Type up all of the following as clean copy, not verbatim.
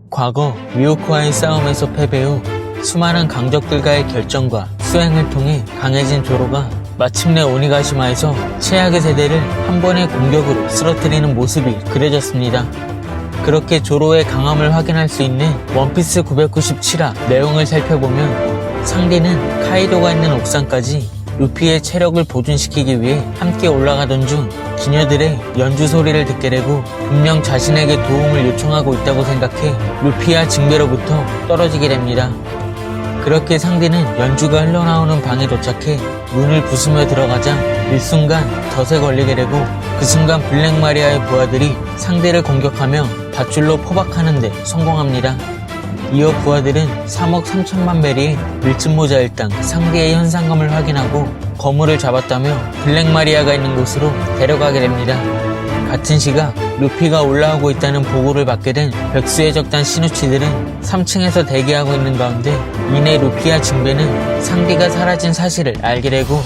과거 류오크와의 싸움에서 패배 후 수많은 강적들과의 결전과 수행을 통해 강해진 조로가 마침내 오니가시마에서 최악의 세대를 한 번의 공격으로 쓰러뜨리는 모습이 그려졌습니다. 그렇게 조로의 강함을 확인할 수 있는 원피스 997화 내용을 살펴보면 상대는 카이도가 있는 옥상까지 루피의 체력을 보존시키기 위해 함께 올라가던 중 기녀들의 연주 소리를 듣게 되고 분명 자신에게 도움을 요청하고 있다고 생각해 루피와 징배로부터 떨어지게 됩니다. 그렇게 상대는 연주가 흘러나오는 방에 도착해 문을 부수며 들어가자 일순간 덫에 걸리게 되고 그 순간 블랙마리아의 부하들이 상대를 공격하며 밧줄로 포박하는 데 성공합니다. 이어 부하들은 3억 3천만 베리의 밀짚모자 일당 상대의 현상금을 확인하고 거물을 잡았다며 블랙마리아가 있는 곳으로 데려가게 됩니다. 같은 시각 루피가 올라오고 있다는 보고를 받게 된 백수의 적단 시누치들은 3층에서 대기하고 있는 가운데 이내 루피와 징배는 상대가 사라진 사실을 알게 되고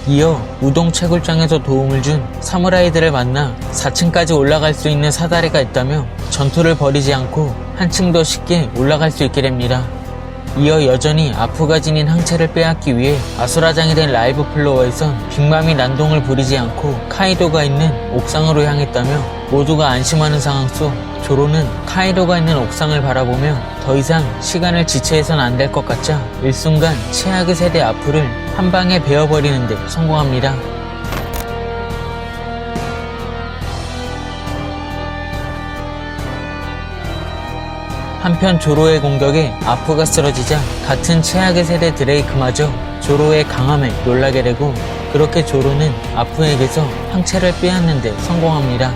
이어 우동 채굴장에서 도움을 준 사무라이들을 만나 4층까지 올라갈 수 있는 사다리가 있다며 전투를 벌이지 않고 한층 더 쉽게 올라갈 수 있게 됩니다. 이어 여전히 아프가 지닌 항체를 빼앗기 위해 아수라장이 된 라이브 플로어에선 빅맘이 난동을 부리지 않고 카이도가 있는 옥상으로 향했다며 모두가 안심하는 상황 속 조로는 카이도가 있는 옥상을 바라보며 더 이상 시간을 지체해선 안 될 것 같자 일순간 최악의 세대 아프를 한 방에 베어버리는 데 성공합니다. 한편 조로의 공격에 아프가 쓰러지자 같은 최악의 세대 드레이크마저 조로의 강함에 놀라게 되고 그렇게 조로는 아프에게서 항체를 빼앗는 데 성공합니다.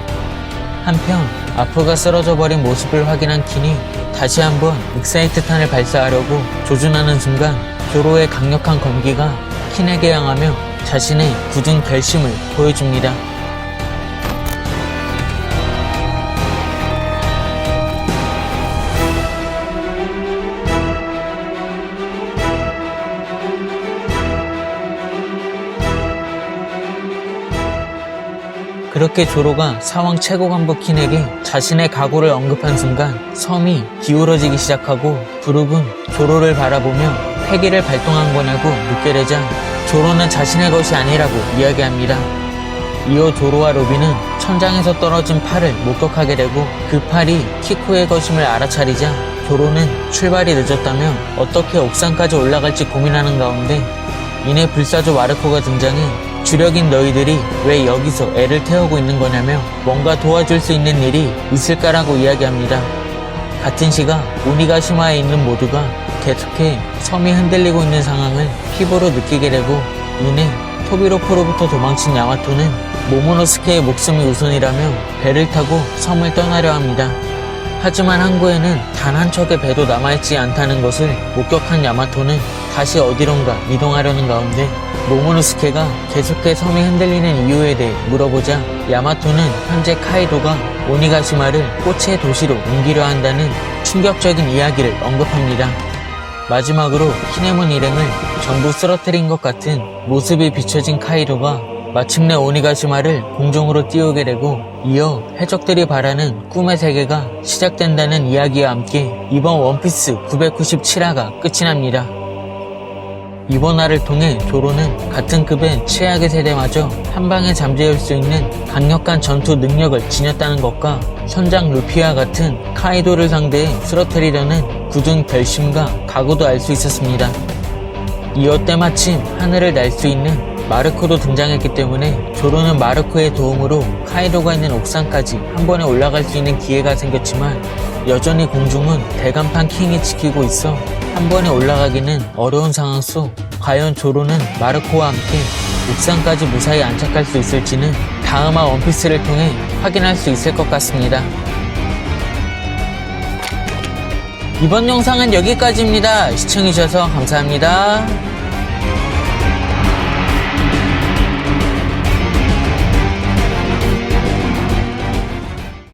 한편 아프가 쓰러져 버린 모습을 확인한 킨이 다시 한번 익사이트탄을 발사하려고 조준하는 순간 조로의 강력한 검기가 킨에게 향하며 자신의 굳은 결심을 보여줍니다. 그렇게 조로가 사왕 최고 간부 킨에게 자신의 각오를 언급한 순간 섬이 기울어지기 시작하고 브룩은 조로를 바라보며 패기를 발동한 거냐고 묻게 되자 조로는 자신의 것이 아니라고 이야기합니다. 이어 조로와 로비는 천장에서 떨어진 팔을 목격하게 되고 그 팔이 키코의 것임을 알아차리자 조로는 출발이 늦었다며 어떻게 옥상까지 올라갈지 고민하는 가운데 이내 불사조 마르코가 등장해 주력인 너희들이 왜 여기서 애를 태우고 있는 거냐며 뭔가 도와줄 수 있는 일이 있을까라고 이야기합니다. 같은 시각 오니가시마에 있는 모두가 계속해 섬이 흔들리고 있는 상황을 피부로 느끼게 되고 이내 토비로프로부터 도망친 야마토는 모모노스케의 목숨이 우선이라며 배를 타고 섬을 떠나려 합니다. 하지만 항구에는 단 한 척의 배도 남아있지 않다는 것을 목격한 야마토는 다시 어디론가 이동하려는 가운데 모모노스케가 계속해 섬이 흔들리는 이유에 대해 물어보자 야마토는 현재 카이도가 오니가시마를 꽃의 도시로 옮기려 한다는 충격적인 이야기를 언급합니다. 마지막으로 키네몬 일행을 전부 쓰러뜨린 것 같은 모습이 비춰진 카이도가 마침내 오니가시마를 공중으로 띄우게 되고 이어 해적들이 바라는 꿈의 세계가 시작된다는 이야기와 함께 이번 원피스 997화가 끝이 납니다. 이번 화를 통해 조로는 같은 급의 최악의 세대마저 한방에 잠재울 수 있는 강력한 전투 능력을 지녔다는 것과 선장 루피와 같은 카이도를 상대해 쓰러뜨리려는 굳은 결심과 각오도 알 수 있었습니다. 이어 때마침 하늘을 날 수 있는 마르코도 등장했기 때문에 조로는 마르코의 도움으로 카이도가 있는 옥상까지 한 번에 올라갈 수 있는 기회가 생겼지만 여전히 공중은 대간판 킹이 지키고 있어 한 번에 올라가기는 어려운 상황 속 과연 조로는 마르코와 함께 옥상까지 무사히 안착할 수 있을지는 다음화 원피스를 통해 확인할 수 있을 것 같습니다. 이번 영상은 여기까지입니다. 시청해주셔서 감사합니다.